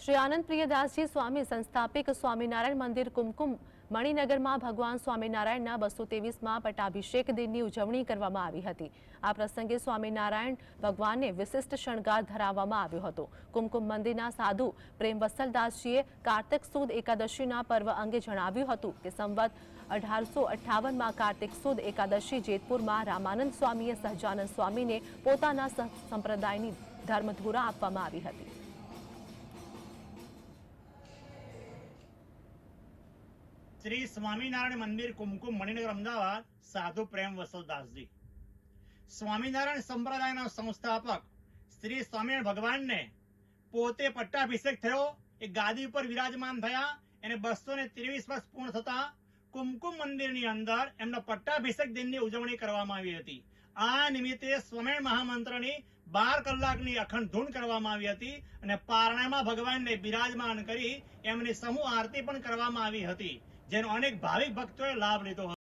श्री आनंद प्रियदासजी स्वामी संस्थापिक स्वामीनारायण मंदिर कुमकुम मणिनगर में भगवान स्वामीनारायण 223 पट्टाभिषेक दिन की उजवणी करवामां आवी हती। आ प्रसंगे स्वामीनारायण भगवान ने विशिष्ट शणगार धराववामां आव्यो हतो। कुमकुम मंदिरना साधु प्रेम वत्सलदासजीए कार्तिक सुद एकादशी पर्व अंगे जणाव्युं हतुं के संवत 1858 में कार्तिक सुद एकादशी जेतपुर में रामानंद स्वामीए सहजानंद स्वामी ने पोताना संप्रदायनी धर्मधुरा आपवामां आवी हती। श्री स्वामीनारायण मंदिर कुमकुम मणिनगर अमदावाद साधु प्रेम वत्सलदास जी स्वामीनारायण संप्रदाय संस्थापक श्री स्वामीनारायण भगवान ने पोते पट्टाभिषेक थयो ए गादी पर विराजमान थया एने 223 वर्ष पूर्ण थता कुमकुम मंदिर अंदर एमना पट्टाभिषेक दिन की उजवणी करवामां आवी हती। आ निमित्ते स्वामीनारायण महामंत्रनी 12 कलाकनी अखंड धून करवामां आवी हती अने पारणामां भगवानने बिराजमान करी एमनी समूह आरती पण करवामां आवी हती, जेनो अनेक भाविक भक्तोए लाभ लीधो।